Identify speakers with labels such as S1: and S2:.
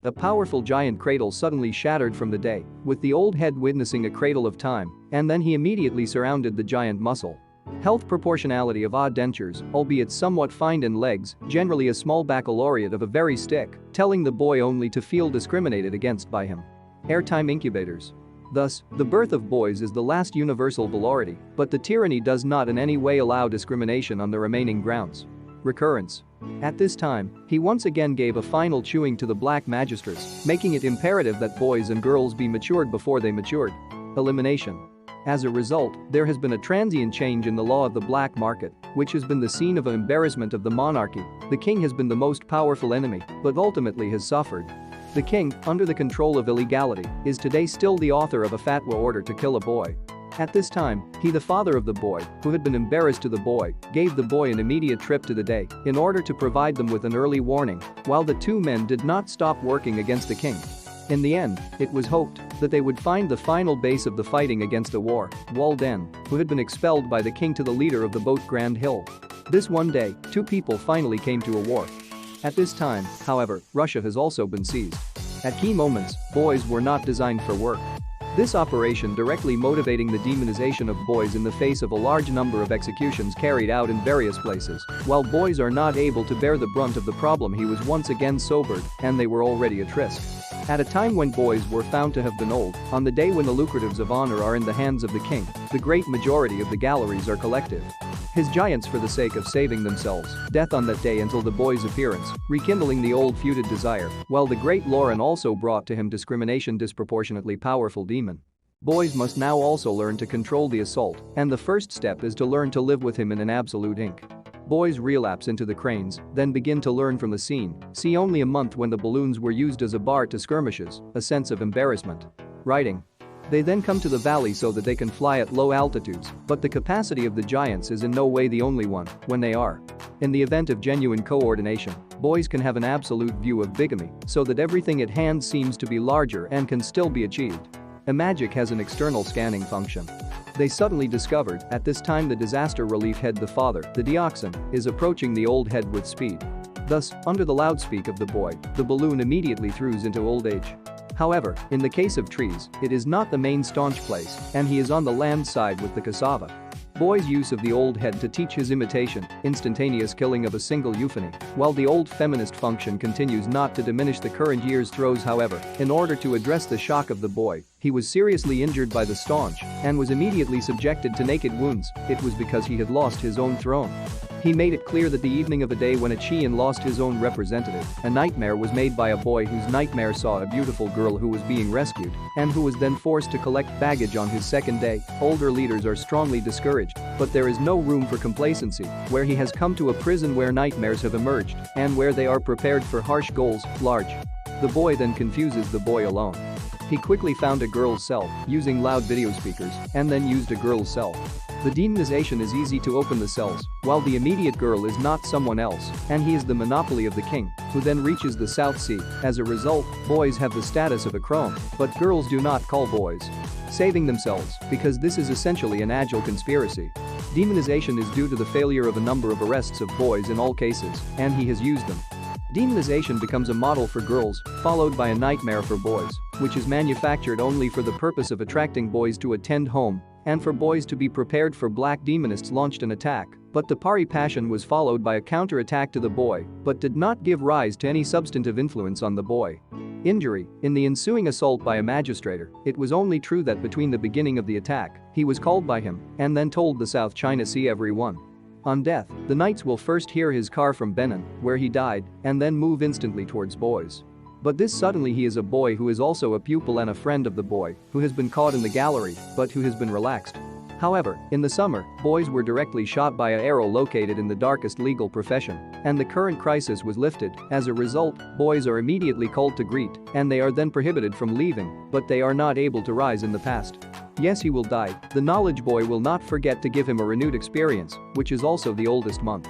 S1: A powerful giant cradle suddenly shattered from the day, with the old head witnessing a cradle of time, and then he immediately surrounded the giant muscle. Health proportionality of odd dentures, albeit somewhat fine in legs, generally a small baccalaureate of a very stick, telling the boy only to feel discriminated against by him. Airtime incubators. Thus, the birth of boys is the last universal valority, but the tyranny does not in any way allow discrimination on the remaining grounds. Recurrence. At this time, he once again gave a final chewing to the black magistrates, making it imperative that boys and girls be matured before they matured. Elimination. As a result, there has been a transient change in the law of the black market, which has been the scene of an embarrassment of the monarchy. The king has been the most powerful enemy, but ultimately has suffered. The king, under the control of illegality, is today still the author of a fatwa order to kill a boy. At this time, he, the father of the boy, who had been embarrassed to the boy, gave the boy an immediate trip to the day in order to provide them with an early warning, while the two men did not stop working against the king. In the end, it was hoped that they would find the final base of the fighting against the war, Walden, who had been expelled by the king to the leader of the boat Grand Hill. This one day, two people finally came to a war. At this time, however, Russia has also been seized. At key moments, boys were not designed for work. This operation directly motivating the demonization of boys in the face of a large number of executions carried out in various places, while boys are not able to bear the brunt of the problem. He was once again sobered, and they were already at risk. At a time when boys were found to have been old, on the day when the lucratives of honor are in the hands of the king, the great majority of the galleries are collective. His giants for the sake of saving themselves, death on that day until the boy's appearance, rekindling the old feuded desire, while the great Lauren also brought to him discrimination disproportionately powerful demon. Boys must now also learn to control the assault, and the first step is to learn to live with him in an absolute ink. Boys relapse into the cranes, then begin to learn from the scene, see only a month when the balloons were used as a bar to skirmishes, a sense of embarrassment. Writing. They then come to the valley so that they can fly at low altitudes, but the capacity of the giants is in no way the only one, when they are. In the event of genuine coordination, boys can have an absolute view of bigamy, so that everything at hand seems to be larger and can still be achieved. Imagic has an external scanning function. They suddenly discovered, at this time the disaster relief head the father, the dioxin, is approaching the old head with speed. Thus, under the loudspeak of the boy, the balloon immediately throws into old age. However, in the case of trees, it is not the main staunch place, and he is on the land side with the cassava. Boy's use of the old head to teach his imitation, instantaneous killing of a single euphony, while the old feminist function continues not to diminish the current year's throws. However, in order to address the shock of the boy, he was seriously injured by the staunch and was immediately subjected to naked wounds. It was because he had lost his own throne. He made it clear that the evening of a day when a Chian lost his own representative, a nightmare was made by a boy whose nightmare saw a beautiful girl who was being rescued and who was then forced to collect baggage on his second day. Older leaders are strongly discouraged, but there is no room for complacency, where he has come to a prison where nightmares have emerged and where they are prepared for harsh goals, large. The boy then confuses the boy alone. He quickly found a girl's cell, using loud video speakers, and then used a girl's cell. The demonization is easy to open the cells, while the immediate girl is not someone else, and he is the monopoly of the king, who then reaches the South Sea. As a result, boys have the status of a crone, but girls do not call boys. Saving themselves, because this is essentially an agile conspiracy. Demonization is due to the failure of a number of arrests of boys in all cases, and he has used them. Demonization becomes a model for girls, followed by a nightmare for boys, which is manufactured only for the purpose of attracting boys to attend home and for boys to be prepared for. Black demonists launched an attack, but the Pari Passion was followed by a counter-attack to the boy, but did not give rise to any substantive influence on the boy. Injury. In the ensuing assault by a magistrator, it was only true that between the beginning of the attack, he was called by him and then told the South China Sea everyone. On death, the knights will first hear his car from Benin, where he died, and then move instantly towards boys. But this suddenly he is a boy who is also a pupil and a friend of the boy, who has been caught in the gallery, but who has been relaxed. However, in the summer, boys were directly shot by an arrow located in the darkest legal profession, and the current crisis was lifted. As a result, boys are immediately called to greet, and they are then prohibited from leaving, but they are not able to rise in the past. Yes, he will die. The knowledge boy will not forget to give him a renewed experience, which is also the oldest month.